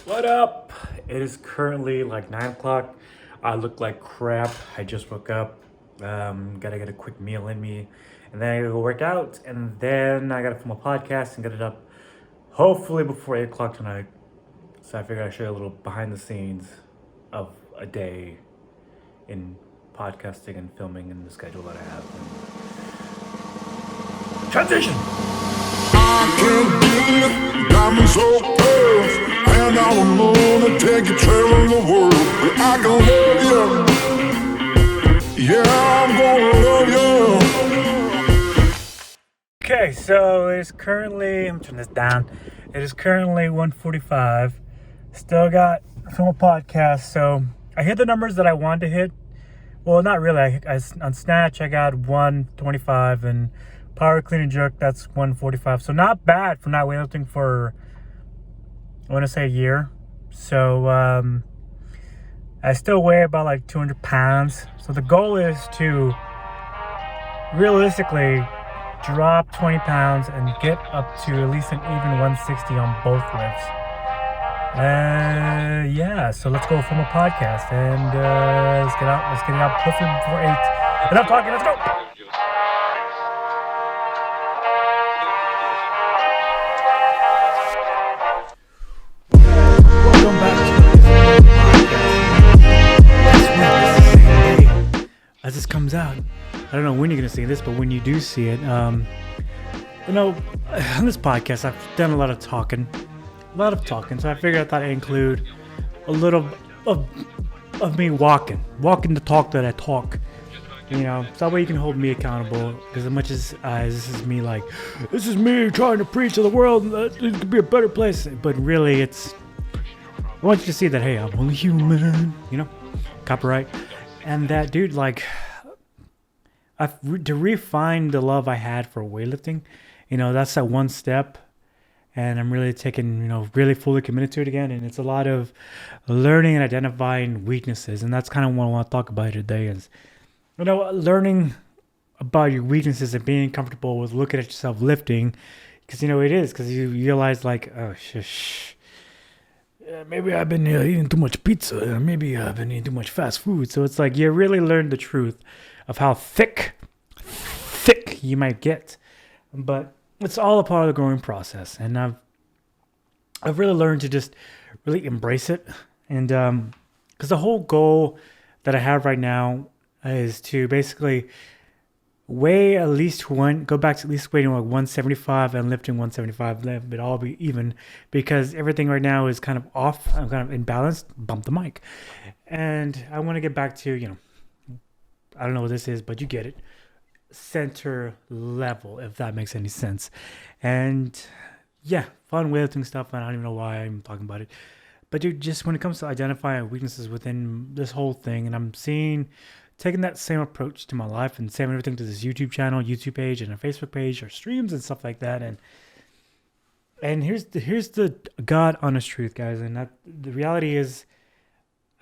What up? It is currently like 9 o'clock. I look like crap. I just woke up. Gotta get a quick meal in me. And then I gotta go work out. And then I gotta film a podcast and get it up hopefully before 8 o'clock tonight. So I figured I'd show you a little behind the scenes of a day in podcasting and filming and the schedule that I have. Transition! Diamonds so pearls, and I am gonna take you traveling the world. I can love you, yeah, I'm gonna love you. Okay, so it is currently, I'm turning this down. It is currently 1:45. Still got film a podcast, so I hit the numbers that I wanted to hit. Well, not really. On Snatch, I got 125, and Power Clean and Jerk, that's 145. So not bad for not weightlifting for, I want to say, a year. So I still weigh about like 200 pounds. So the goal is to realistically drop 20 pounds and get up to at least an even 160 on both lifts. Yeah, so let's go film a podcast and let's get it out hopefully before 8. Enough talking, let's go! Welcome back to the podcast. As this comes out, I don't know when you're gonna see this, but when you do see it, on this podcast I've done a lot of talking. So I figured I thought I'd include a little of me walking the talk that I talk. So that way you can hold me accountable. Because as much as this is me trying to preach to the world that it could be a better place, but really I want you to see that, hey, I'm only human. Copyright, and that, dude, like, to refine the love I had for weightlifting. That's that one step. And I'm really really fully committed to it again. And it's a lot of learning and identifying weaknesses. And that's kind of what I want to talk about today is, learning about your weaknesses and being comfortable with looking at yourself lifting. Because, because you realize, like, oh, maybe I've been eating too much pizza. Maybe I've been eating too much fast food. So it's like you really learn the truth of how thick you might get. But it's all a part of the growing process, and I've really learned to just really embrace it, and because the whole goal that I have right now is to basically weigh at least go back to at least weighing like 175 and lifting 175, but all be even, because everything right now is kind of off. I'm kind of imbalanced. Bump the mic, and I want to get back to I don't know what this is, but you get it. Center level, if that makes any sense. And yeah, fun weightlifting stuff, and I don't even know why I'm talking about it, but dude, just when it comes to identifying weaknesses within this whole thing, and I'm taking that same approach to my life and saving everything to this YouTube page and a Facebook page or streams and stuff like that. And here's the God honest truth, guys, and that the reality is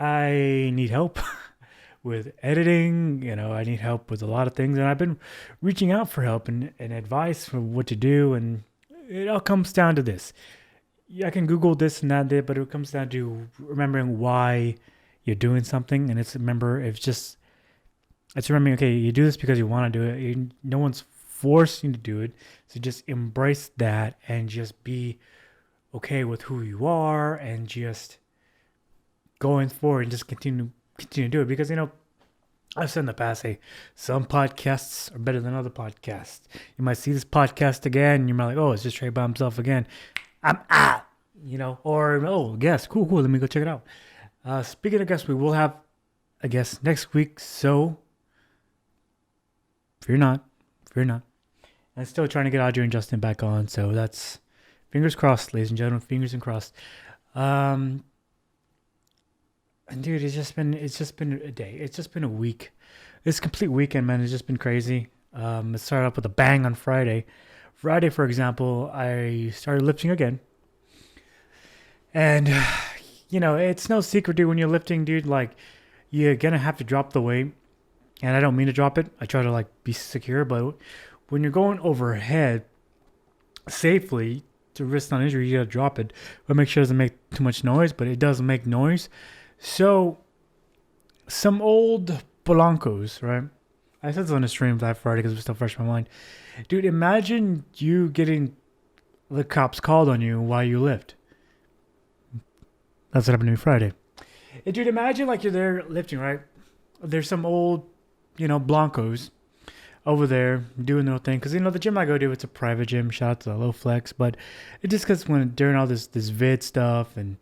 I need help with editing. I need help with a lot of things, and I've been reaching out for help and advice for what to do, and it all comes down to this. I can Google this and that, but it comes down to remembering why you're doing something, and it's remembering, okay, you do this because you want to do it. No one's forcing you to do it, so just embrace that and just be okay with who you are, and just going forward and just continue to do it, because I've said in the past, hey, some podcasts are better than other podcasts. You might see this podcast again and you're like, oh, it's just Trey by himself again. I'm out, or oh, guest, cool, let me go check it out. Speaking of guests, we will have a guest next week, so fear not. I'm still trying to get Audrey and Justin back on, so that's fingers crossed, ladies and gentlemen, fingers crossed. And dude, it's just been a day. It's just been a week. This complete weekend, man, it's just been crazy. It started up with a bang on Friday. Friday, for example, I started lifting again. And, it's no secret, dude, when you're lifting, dude, like, you're going to have to drop the weight. And I don't mean to drop it. I try to, be secure. But when you're going overhead safely, to risk non injury, you gotta drop it, but make sure it doesn't make too much noise. But it does make noise. So some old Blancos, right? I said this on the stream that Friday because it was still fresh in my mind. Dude, imagine you getting the cops called on you while you lift. That's what happened to me Friday. And dude, imagine like you're there lifting, right? There's some old, Blancos over there doing their thing. Because, the gym I go to, it's a private gym. Shout out to Low Flex. But it just because during all this vid stuff, and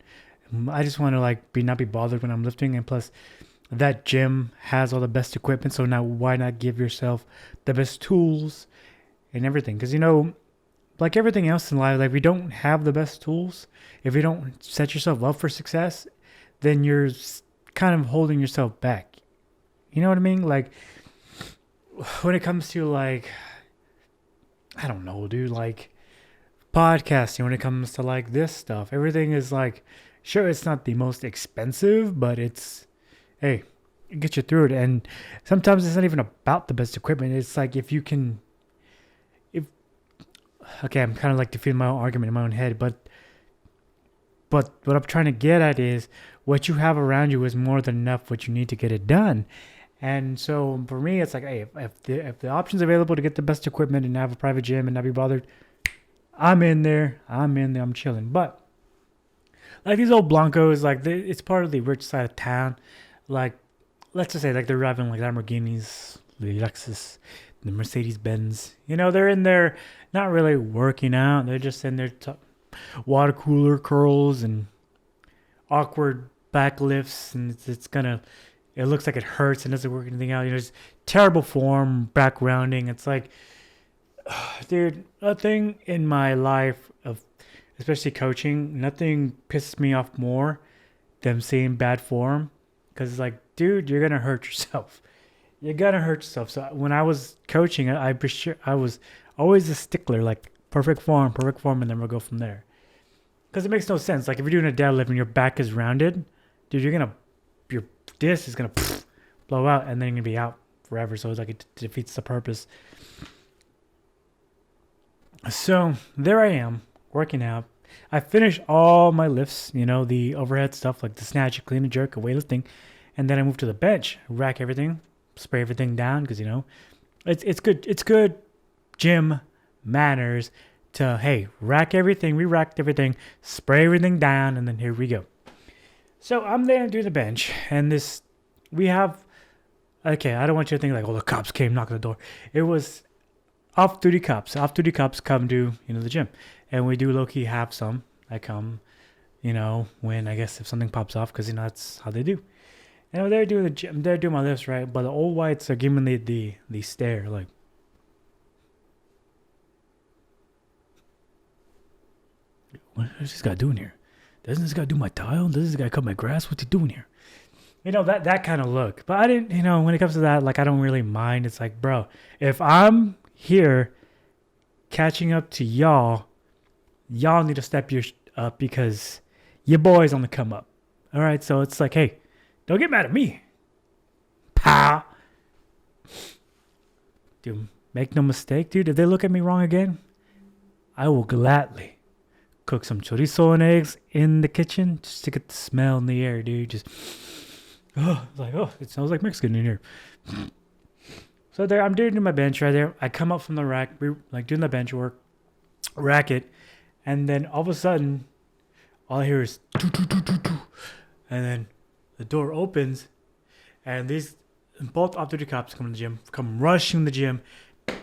I just want to like not be bothered when I'm lifting. And plus, that gym has all the best equipment. So now why not give yourself the best tools and everything? Because, like everything else in life, like if you don't have the best tools, if you don't set yourself up for success, then you're kind of holding yourself back. You know what I mean? Like when it comes to like, I don't know, dude, like podcasting, when it comes to like this stuff, everything is like, sure, it's not the most expensive, but it gets you through it. And sometimes it's not even about the best equipment. It's like okay, I'm kind of like defeating my own argument in my own head, but what I'm trying to get at is what you have around you is more than enough what you need to get it done. And so for me, it's like, hey, if the option's available to get the best equipment and have a private gym and not be bothered, I'm in there, I'm chilling. But like these old Blancos, like it's part of the rich side of town. Like, let's just say like they're driving like Lamborghinis, the Lexus, the Mercedes Benz. They're in there not really working out. They're just in there water cooler curls and awkward back lifts, and it looks like it hurts and doesn't work anything out. Just terrible form, back rounding. It's like, dude, nothing in my life of, especially coaching, nothing pisses me off more than seeing bad form. Because it's like, dude, you're gonna hurt yourself. You're gonna hurt yourself. So when I was coaching, I was always a stickler, like perfect form, and then we'll go from there. Because it makes no sense. Like if you're doing a deadlift and your back is rounded, dude, your disc is gonna blow out, and then you're gonna be out forever. So it's like it defeats the purpose. So there I am working out. I finished all my lifts, the overhead stuff like the snatch, clean and jerk, weightlifting, and then I moved to the bench, rack everything, spray everything down because it's good gym manners to, hey, rack everything, we racked everything, spray everything down, and then here we go. So I'm there doing the bench, and okay, I don't want you to think like, oh, the cops came knocking the door. It was off-duty cops come to the gym, and we do low-key have some. I come, when I guess if something pops off, because that's how they do. And they're doing the gym, they're doing my lifts, right? But the old whites are giving me the stare, like, what is this guy doing here? Doesn't this guy do my tile? Doesn't this guy cut my grass? What's he doing here? That kind of look. But I didn't, when it comes to that, like, I don't really mind. It's like, bro, if I'm here catching up to y'all need to step your up because your boy's on the come up. All right, so it's like, hey, don't get mad at me. Pow. Dude, make no mistake, dude. If they look at me wrong again, I will gladly cook some chorizo and eggs in the kitchen just to get the smell in the air, dude. Just, it smells like Mexican in here. So there, I'm doing my bench right there. I come up from the rack, we like doing the bench work, rack it, and then all of a sudden, all I hear is doo, doo, doo, doo, doo. And then the door opens, and these both off-duty cops come to the gym, come rushing the gym,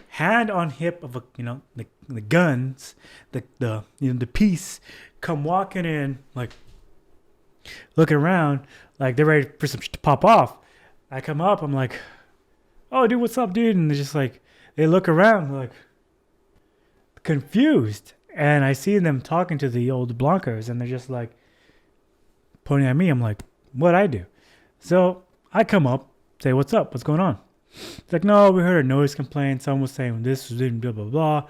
hand on hip of the guns, the piece, come walking in, like looking around, like they're ready for some shit to pop off. I come up, I'm like, oh, dude, what's up, dude? And they're just like, they look around, like confused, and I see them talking to the old Blancos, and they're just like pointing at me. I'm like, what'd I do? So I come up, say, what's up? What's going on? It's like, no, we heard a noise complaint. Someone was saying this was blah, blah, blah.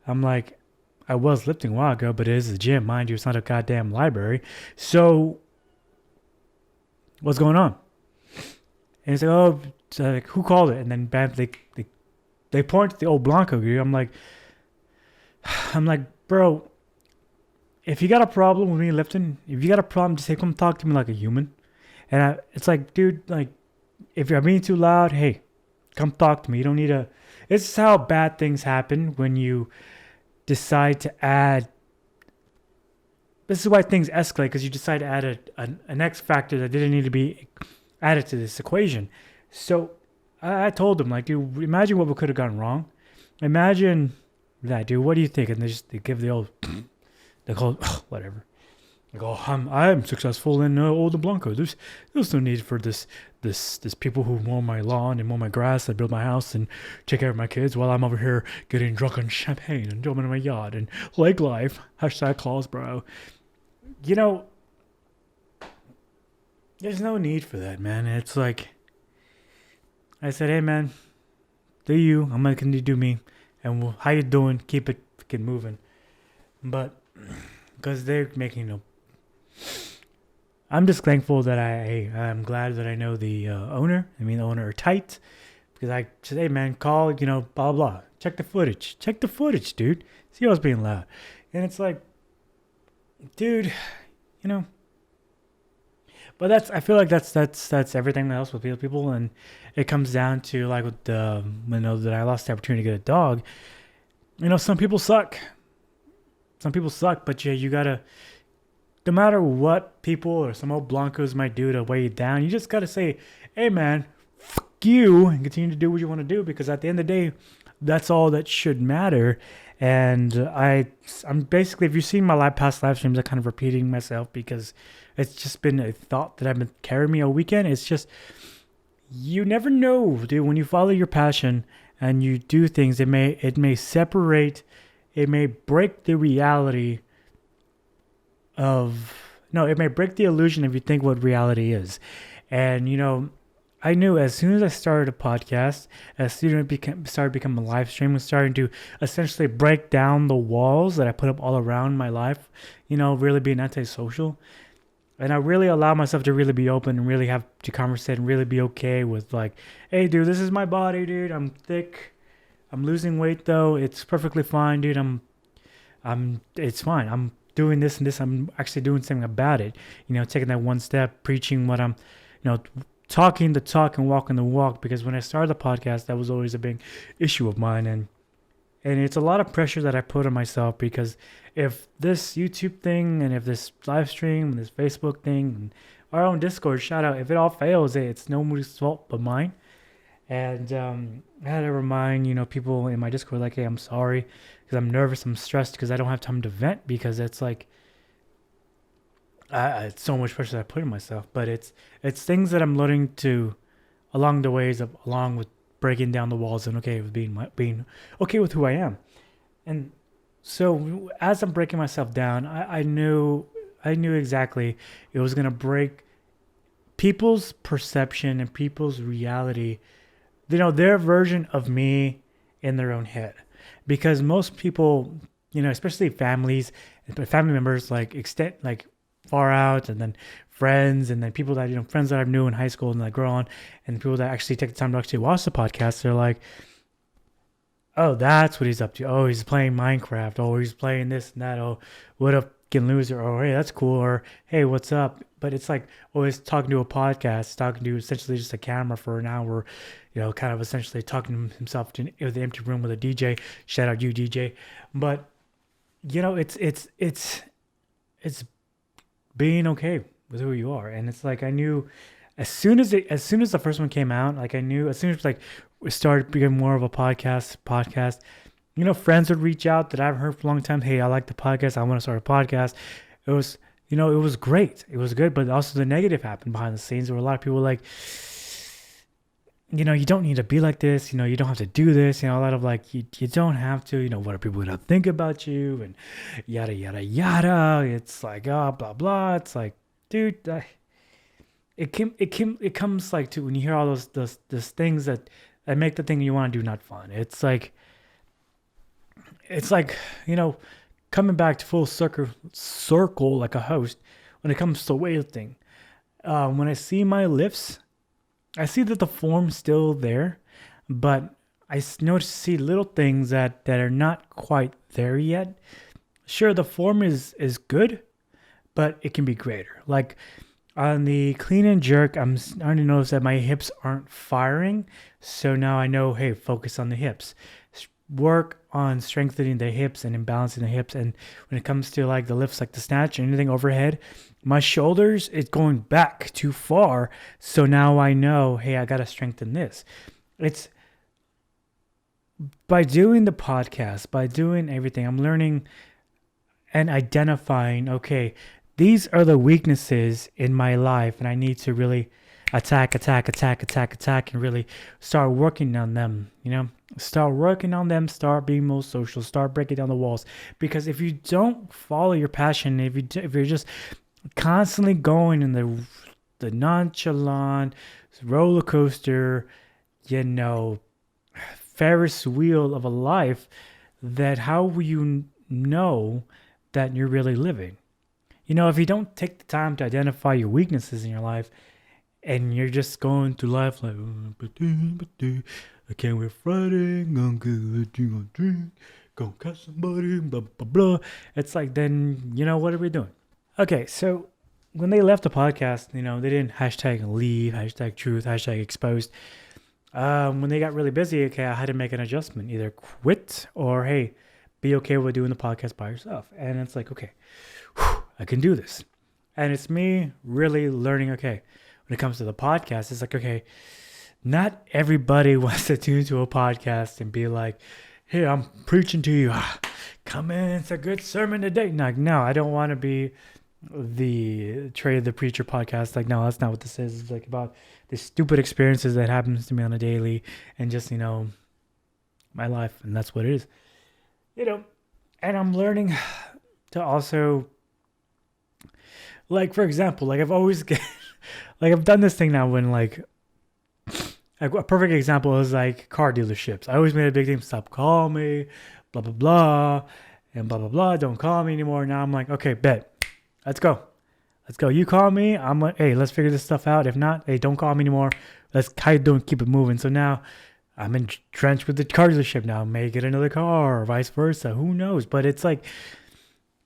I'm like, I was lifting a while ago, but it is a gym. Mind you, it's not a goddamn library. So what's going on? And he's like, oh, so like, who called it? And then bam, they point to the old Blanco dude. I'm like, bro, if you got a problem with me lifting, if you got a problem, just say, come talk to me like a human. And it's like, dude, like, if you're being too loud, hey, come talk to me. You don't need to. This is how bad things happen when you decide to add. This is why things escalate, because you decide to add an X factor that didn't need to be added to this equation. So I told them, like, dude, imagine what could have gone wrong. Imagine that, dude. What do you think? And they give the old, they call it, whatever. Like, oh, I'm successful in Old Blanco. There's no need for this people who mow my lawn and mow my grass and build my house and take care of my kids while I'm over here getting drunk on champagne and jumping in my yacht and lake life. Hashtag calls, bro. You know, there's no need for that, man. It's like, I said, hey, man, do you. I'm going to do me. And how you doing? Keep it fucking moving. But, because they're making I'm just thankful that I'm glad that I know the owner. I mean, the owner tight. Because I said, hey, man, call, blah, blah. Check the footage. Check the footage, dude. See what's being loud. And it's like, dude, But I feel like that's everything else with people. And it comes down to, like, with that I lost the opportunity to get a dog. Some people suck. Some people suck, but you gotta, no matter what people or some old Blancos might do to weigh you down, you just gotta say, hey, man, fuck you, and continue to do what you want to do, because at the end of the day, that's all that should matter. And I'm basically, if you've seen my past live streams, I'm kind of repeating myself because it's just been a thought that I've been carrying me all weekend. It's just, you never know, dude, when you follow your passion and you do things, it may separate. It may break the reality it may break the illusion if you think what reality is. And, I knew as soon as I started a podcast, as soon as it started becoming a live stream, was starting to essentially break down the walls that I put up all around my life, really being antisocial. And I really allow myself to really be open and really have to conversate and really be okay with, like, hey, dude, this is my body, dude. I'm thick. I'm losing weight, though. It's perfectly fine, dude. It's fine. I'm doing this and this. I'm actually doing something about it. Taking that one step, preaching what I'm, talking the talk and walking the walk. Because when I started the podcast, that was always a big issue of mine. And it's a lot of pressure that I put on myself, because if this YouTube thing and if this live stream and this Facebook thing and our own Discord, shout out, if it all fails, it's nobody's fault but mine. And I had to remind, people in my Discord, like, hey, I'm sorry because I'm nervous, I'm stressed because I don't have time to vent, because it's like, it's so much pressure that I put on myself. But it's things that I'm learning to, along the ways of, along with breaking down the walls and okay with being okay with who I am. And so as I'm breaking myself down, I knew exactly it was going to break people's perception and people's reality, their version of me in their own head. Because most people, especially family members, like extent, like far out, and then friends, and then people that, friends that I knew in high school and that grow on, and people that actually take the time to actually watch the podcast, they're like, oh, that's what he's up to. Oh, he's playing Minecraft. Oh, he's playing this and that. Oh, what a fucking loser. Oh, hey, that's cool. Or, hey, what's up? But it's like always talking to a podcast, talking to essentially just a camera for an hour, kind of essentially talking to himself in the empty room with a DJ. Shout out you, DJ. But, it's being okay with who you are. And it's like, I knew as soon as the first one came out, like I knew as soon as like we started becoming more of a podcast, friends would reach out that I haven't heard for a long time. Hey, I like the podcast. I want to start a podcast. It was, it was great. It was good, but also the negative happened behind the scenes. There were a lot of people like, you don't need to be like this. You don't have to do this. A lot of like, you don't have to, what are people going to think about you and yada, yada, yada. It's like, blah, blah. It's like, dude, it comes like to when you hear all those things that make the thing you want to do not fun. It's like, coming back to full circle like a host when it comes to weightlifting. When I see my lifts, I see that the form's still there, but I see little things that are not quite there yet. Sure, the form is good, but it can be greater. Like on the clean and jerk, I'm starting to notice that my hips aren't firing. So now I know, hey, focus on the hips. Work on strengthening the hips and imbalancing the hips. And when it comes to like the lifts, like the snatch, anything overhead, my shoulders, it's going back too far. So now I know, hey, I got to strengthen this. It's by doing the podcast, by doing everything, I'm learning and identifying, okay, these are the weaknesses in my life, and I need to really attack, and really start working on them, Start working on them, start being more social, start breaking down the walls. Because if you don't follow your passion, if you're just constantly going in the nonchalant roller coaster, Ferris wheel of a life, that how will you know that you're really living? If you don't take the time to identify your weaknesses in your life and you're just going through life like, I can't wait Friday, gonna get a drink, gonna catch somebody, blah, blah, blah. It's like, then, what are we doing? Okay, so when they left the podcast, they didn't hashtag leave, hashtag truth, hashtag exposed. When they got really busy, okay, I had to make an adjustment, either quit or, hey, be okay with doing the podcast by yourself. And it's like, okay, I can do this. And it's me really learning, okay, when it comes to the podcast, it's like, okay, not everybody wants to tune to a podcast and be like, hey, I'm preaching to you. Come in, it's a good sermon today. No, I don't want to be the Trey the Preacher podcast. Like, no, that's not what this is. It's like about the stupid experiences that happens to me on a daily and just, my life. And that's what it is. And I'm learning to also, like, for example, like I've always like I've done this thing now when like a perfect example is like car dealerships. I always made a big thing, stop calling me, blah, blah, blah, and blah, blah, blah. Don't call me anymore. Now I'm like, okay, bet. Let's go. You call me. I'm like, hey, let's figure this stuff out. If not, hey, don't call me anymore. Let's keep it moving. So now I'm entrenched with the car dealership now. May get another car or vice versa. Who knows? But it's like,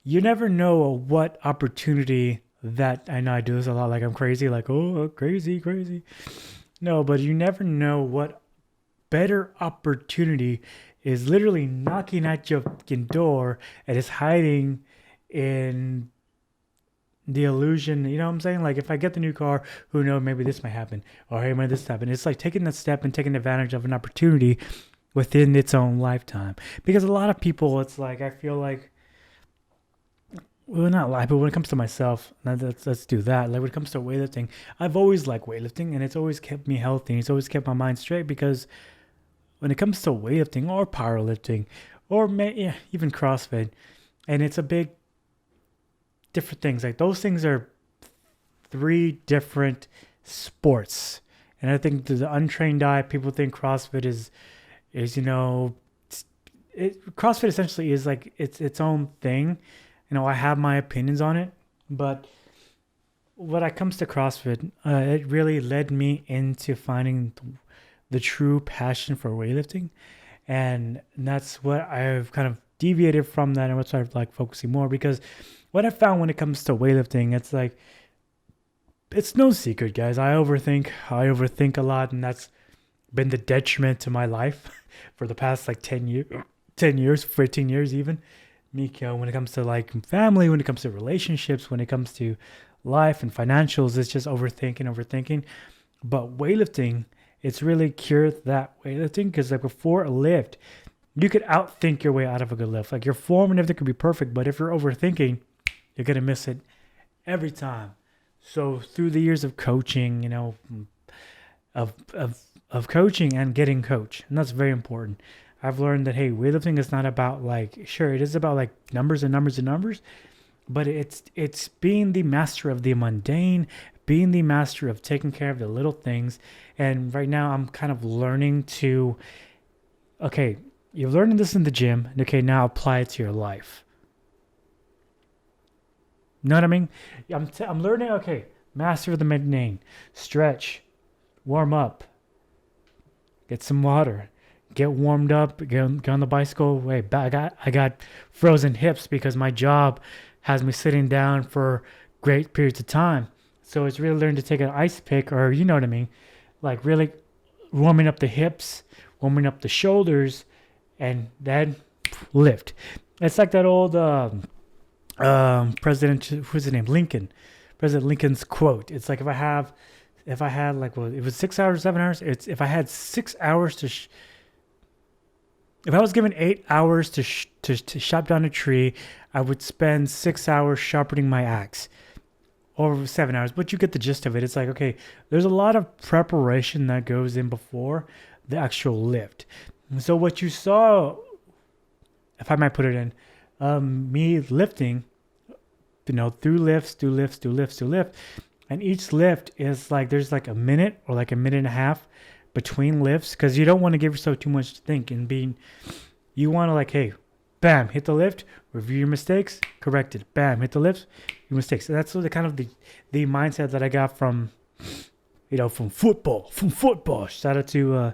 you never know what opportunity that, I know I do this a lot. Like I'm crazy. Like, oh, crazy. No, but you never know what better opportunity is literally knocking at your fucking door and is hiding in the illusion. You know what I'm saying? Like if I get the new car, who knows, maybe this might happen, or hey, maybe this happen. It's like taking that step and taking advantage of an opportunity within its own lifetime. Because a lot of people, it's like, I feel like, well, not lie, but when it comes to myself, let's do that. Like when it comes to weightlifting, I've always liked weightlifting, and it's always kept me healthy. It's always kept my mind straight, because when it comes to weightlifting or powerlifting or even CrossFit, and it's a big different things. Like those things are 3 different sports. And I think the untrained eye, people think CrossFit is CrossFit essentially is like its own thing. I have my opinions on it, but when it comes to CrossFit, it really led me into finding the true passion for weightlifting. And that's what I've kind of deviated from that, and what's I've like focusing more, because what I found when it comes to weightlifting, it's like, it's no secret, guys. I overthink a lot, and that's been the detriment to my life for the past like 10 years, 15 years even. When it comes to like family, when it comes to relationships, when it comes to life and financials, it's just overthinking. But weightlifting, it's really cured that weightlifting, because like before a lift, you could outthink your way out of a good lift. Like your form and everything could be perfect, but if you're overthinking, you're going to miss it every time. So through the years of coaching, of coaching and getting coached, and that's very important, I've learned that, hey, weightlifting is not about like, sure, it is about like numbers, but it's being the master of the mundane, being the master of taking care of the little things. And right now I'm kind of learning to, okay, you're learning this in the gym, okay, now apply it to your life. You know what I mean? I'm learning, okay, master of the mundane, stretch, warm up, get some water, get warmed up, get on the bicycle. Wait, I got frozen hips because my job has me sitting down for great periods of time. So it's really learning to take an ice pick, or you know what I mean, like really warming up the hips, warming up the shoulders, and then lift. It's like that old president, who's his name, Lincoln, President Lincoln's quote. It's like if I had like, well, it was 6 hours, 7 hours. It's if I had 6 hours to if I was given 8 hours to chop down a tree, I would spend 6 hours sharpening my axe, or 7 hours. But you get the gist of it. It's like, okay, there's a lot of preparation that goes in before the actual lift. So what you saw, if I might put it in, me lifting, through lifts, and each lift is like there's like a minute or like a minute and a half between lifts, because you don't want to give yourself too much to think, and you want to like, hey, bam, hit the lift, review your mistakes, correct it, bam, hit the lift, your mistakes. So that's the kind of the mindset that I got from from football. Shout out to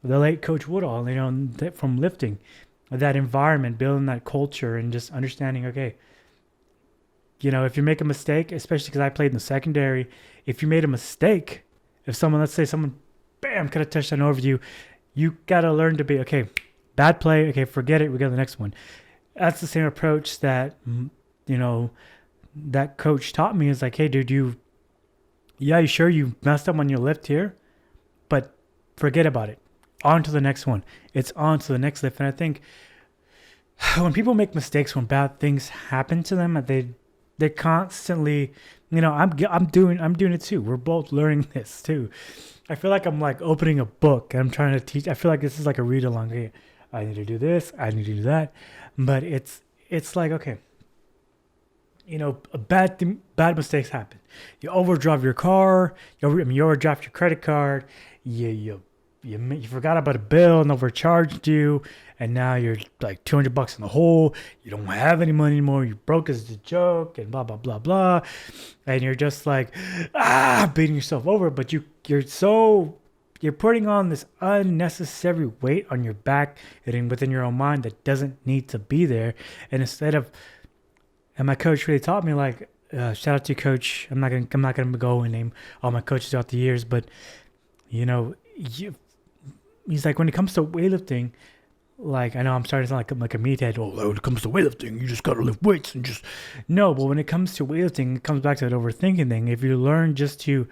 the late Coach Woodall, from lifting, that environment, building that culture, and just understanding, okay, if you make a mistake, especially because I played in the secondary, if you made a mistake, let's say someone, bam, could have touched on over you got to learn to be, okay, bad play, okay, forget it, we go to the next one. That's the same approach that, that coach taught me. Is like, hey, dude, you sure you messed up on your lift here, but forget about it. On to the next one. It's on to the next lift. And I think when people make mistakes, when bad things happen to them, they constantly, I'm doing it too. We're both learning this too. I feel like I'm like opening a book and I'm trying to teach. I feel like this is like a read along. Hey, I need to do this. I need to do that. But it's like, okay, bad mistakes happen. You overdrive your car. You overdraft your credit card. You forgot about a bill and overcharged you, and now you're like $200 in the hole. You don't have any money anymore. You're broke as a joke, and blah blah blah blah. And you're just like beating yourself over. But you're putting on this unnecessary weight on your back and within your own mind that doesn't need to be there. And and my coach really taught me, like, shout out to Coach. I'm not gonna go and name all my coaches throughout the years, but he's like, when it comes to weightlifting, like, I know I'm starting to sound like a meathead. Oh, when it comes to weightlifting, you just gotta lift weights and just no. But when it comes to weightlifting, it comes back to that overthinking thing. If you learn just to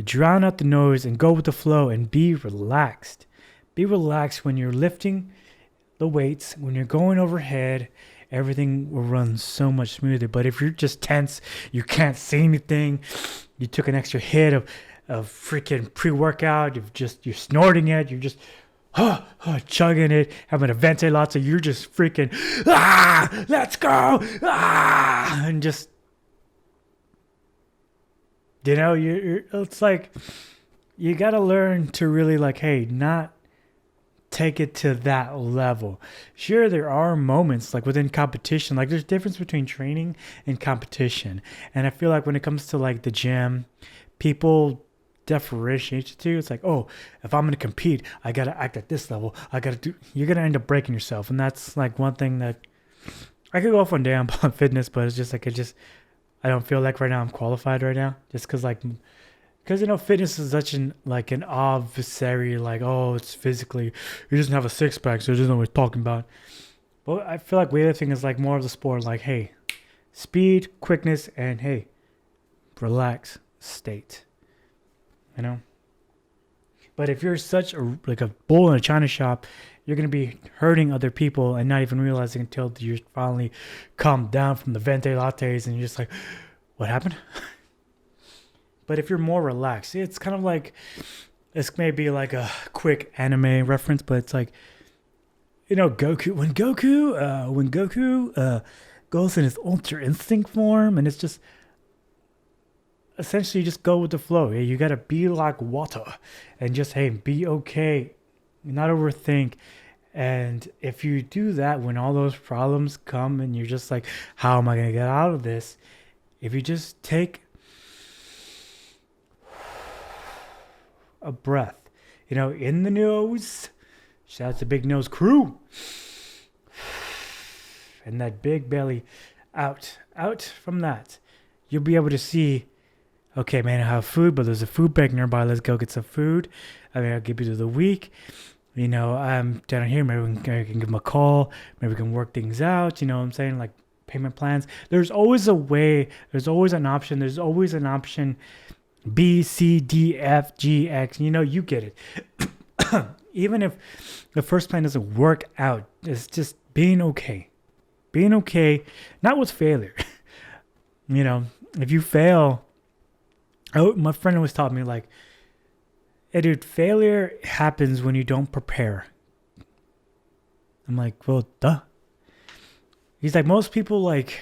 drown out the noise and go with the flow and be relaxed when you're lifting the weights, when you're going overhead, everything will run so much smoother. But if you're just tense, you can't see anything, you took an extra hit of freaking pre-workout, you're snorting it, you're just chugging it, having a ventilator, you're just freaking let's go, and just it's like you gotta learn to really, like, hey, not take it to that level. Sure, there are moments like within competition, like there's difference between training and competition, and I feel like when it comes to like the gym, people differentiate the two. It's like, oh, if I'm gonna compete, I gotta act at this level. You're gonna end up breaking yourself, and that's like one thing that I could go off on day on fitness, but it's just like I don't feel like right now I'm qualified right now, just because fitness is such an adversary, like, oh, it's physically, he doesn't have a six pack, so he doesn't know what he's talking about. But I feel like weightlifting is like more of the sport, like, hey, speed, quickness, and hey, relax state. But if you're such a bull in a china shop, you're going to be hurting other people and not even realizing until you finally calm down from the venti lattes and you're just like, what happened? But if you're more relaxed, it's kind of like, this may be like a quick anime reference, but it's like, Goku, when Goku goes in his Ultra Instinct form, and it's just, essentially just go with the flow. Hey, you gotta be like water and just, hey, be okay, not overthink. And if you do that, when all those problems come and you're just like, how am I gonna get out of this? If you just take a breath, in the nose, Shout out to Big Nose Crew. And that big belly out from that. You'll be able to see, okay, man, I have food, but there's a food bank nearby. Let's go get some food. I mean, I'll give you the week. You know, I'm down here. Maybe I can give them a call. Maybe we can work things out. You know what I'm saying? Like payment plans. There's always a way. There's always an option. There's always an option B, C, D, F, G, X. You know, you get it. Even if the first plan doesn't work out, it's just being okay. Being okay, not with failure. You know, if you fail, my friend always taught me, like, hey, dude, failure happens when you don't prepare. I'm like, well, duh. He's like, most people, like,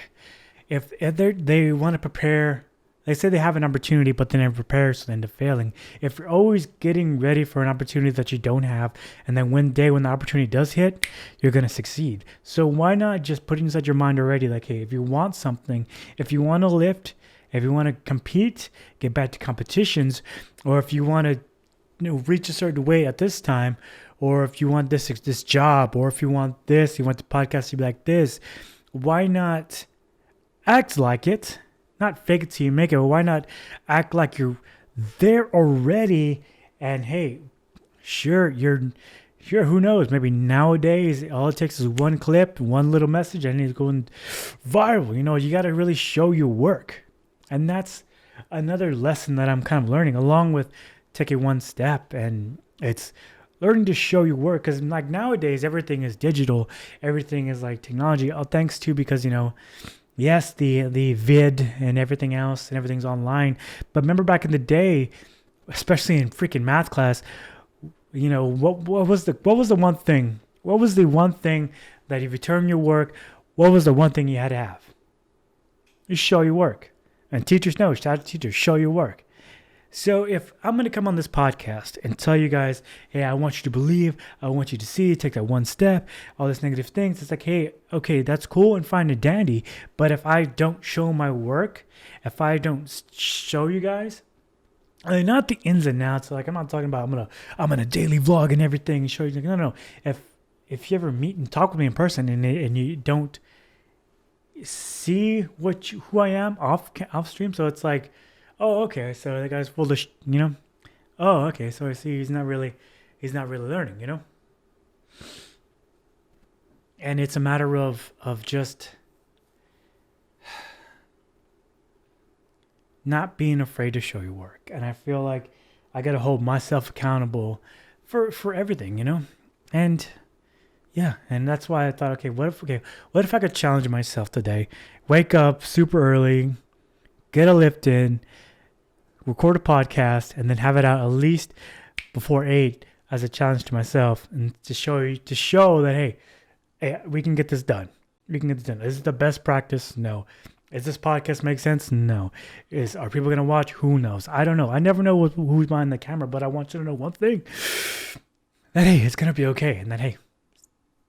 if they want to prepare, they say they have an opportunity, but they never prepare, so they end up failing. If you're always getting ready for an opportunity that you don't have, and then one day when the opportunity does hit, you're going to succeed. So why not just put inside your mind already, like, hey, if you want something, if you want to lift, if you want to compete, get back to competitions, or if you want to, you know, reach a certain weight at this time, or if you want this job, or if you want this, you want the podcast to be like this, why not act like it? Not fake it till you make it, but why not act like you're there already? And hey, sure, who knows? Maybe nowadays all it takes is one clip, one little message, and it's going viral. You know, you got to really show your work. And that's another lesson that I'm kind of learning, along with taking one step. And it's learning to show your work, because like nowadays everything is digital, everything is like technology. Thanks to, because, you know, yes, the vid and everything else and everything's online. But remember back in the day, especially in freaking math class, you know, what was the one thing? What was the one thing that if you turn your work, what was the one thing you had to have? You show your work. And teachers know, shout out to teachers, show your work. So if I'm going to come on this podcast and tell you guys, hey, I want you to believe, I want you to see, take that one step, all these negative things, it's like, hey, okay, that's cool and fine and dandy. But if I don't show my work, if I don't show you guys, I mean, not the ins and outs, like I'm not talking about I'm gonna daily vlog and everything and show you. No. If you ever meet and talk with me in person and you don't see who I am off stream, so it's like, oh, okay, so the guy's full of, you know, oh, okay, so I see he's not really learning, you know? And it's a matter of just not being afraid to show your work. And I feel like I got to hold myself accountable for everything, you know? And yeah, and that's why I thought, okay, what if I could challenge myself today? Wake up super early, get a lift in, record a podcast, and then have it out at least before 8 as a challenge to myself, and to show that, hey, we can get this done. We can get this done. Is it the best practice? No. Is this podcast make sense? No. Are people gonna watch? Who knows? I don't know. I never know who's behind the camera, but I want you to know one thing: that hey, it's gonna be okay, and that hey,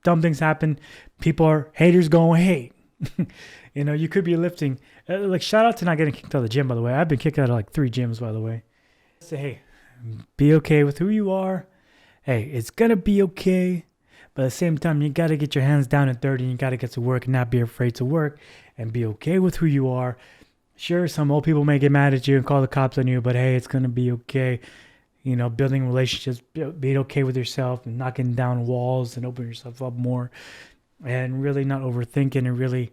dumb things happen. Haters gonna hate. You know, you could be lifting. Like, shout out to not getting kicked out of the gym, by the way. I've been kicked out of like 3 gyms, by the way. Say, hey, be okay with who you are. Hey, it's going to be okay. But at the same time, you got to get your hands down and dirty, and you got to get to work and not be afraid to work and be okay with who you are. Sure, some old people may get mad at you and call the cops on you, but hey, it's going to be okay. You know, building relationships, being okay with yourself and knocking down walls and opening yourself up more, and really not overthinking and really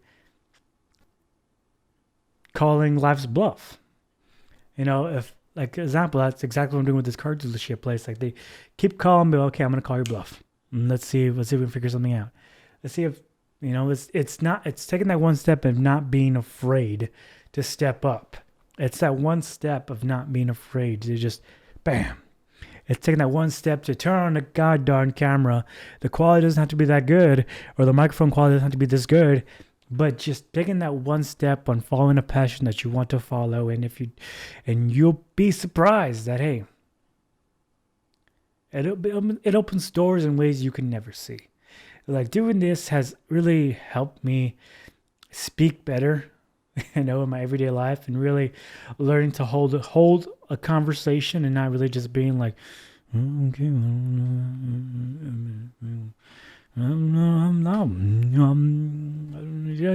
calling life's bluff. You know, if, like, example, that's exactly what I'm doing with this car dealership place. Like, they keep calling me, okay, I'm going to call your bluff. And let's see if we can figure something out. Let's see if, you know, it's taking that one step of not being afraid to step up. It's that one step of not being afraid to just, bam. It's taking that one step to turn on the goddamn camera. The quality doesn't have to be that good, or the microphone quality doesn't have to be this good, but just taking that one step on following a passion that you want to follow. And you'll be surprised that, hey, it opens doors in ways you can never see. Like, doing this has really helped me speak better, you know, in my everyday life, and really learning to hold a conversation and not really just being like, Okay. You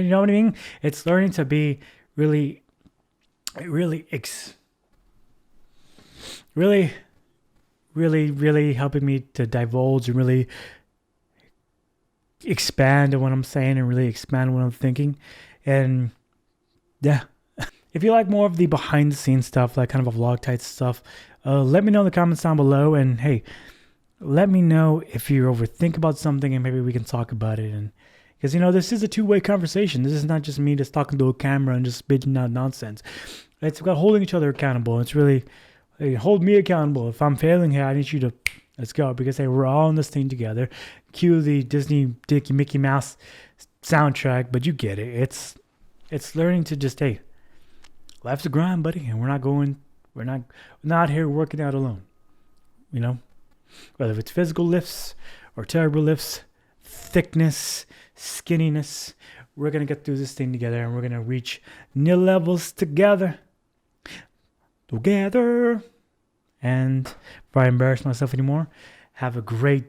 know what I mean? It's learning to be really, really, really helping me to divulge and really expand on what I'm saying and really expand what I'm thinking. And yeah. If you like more of the behind the scenes stuff, like kind of a vlog type stuff, let me know in the comments down below. And hey, let me know if you overthink about something and maybe we can talk about it. And because, this is a two-way conversation. This is not just me just talking to a camera and just spitting out nonsense. It's about holding each other accountable. It's really, hey, hold me accountable. If I'm failing here, I need you to, let's go. Because, hey, we're all in this thing together. Cue the Disney Mickey Mouse soundtrack, but you get it. It's learning to just, hey, life's a grind, buddy, and we're not here working out alone. Whether it's physical lifts or terrible lifts, thickness, skinniness, we're gonna get through this thing together, and we're gonna reach new levels together. And before I embarrass myself anymore, have a great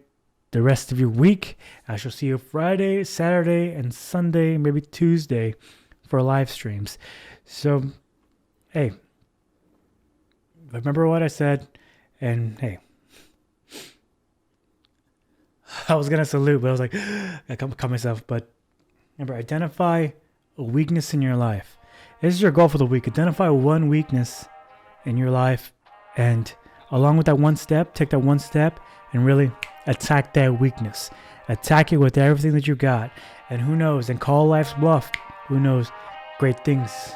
the rest of your week. I shall see you Friday, Saturday, and Sunday, maybe Tuesday, for live streams. So, hey, remember what I said, and hey, I was gonna salute, but I was like, I caught myself. But remember, identify a weakness in your life. This is your goal for the week. Identify one weakness in your life, and along with that one step, take that one step and really attack that weakness. Attack it with everything that you got, and who knows? And call life's bluff. Who knows? Great things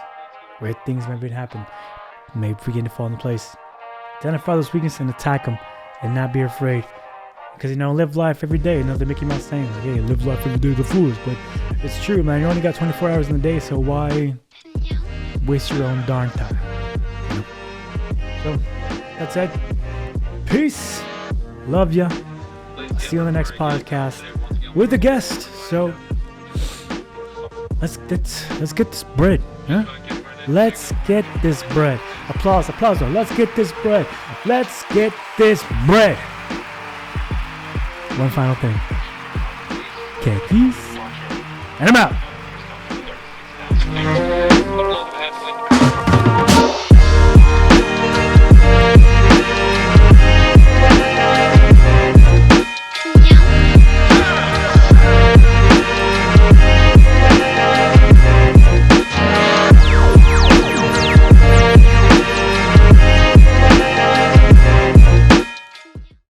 maybe happen. Maybe begin to fall into place. Identify those weaknesses and attack them, and not be afraid. Because live life every day. The Mickey Mouse saying, like, hey, live life every day, the fools. But it's true, man. You only got 24 hours in the day, so why waste your own darn time? So that's it. Peace. Love ya. I'll see you on the next podcast with a guest. So let's get this bread, huh? Let's get this bread. Applause. Let's get this bread. Let's get this bread. One final thing. Okay, peace. And I'm out.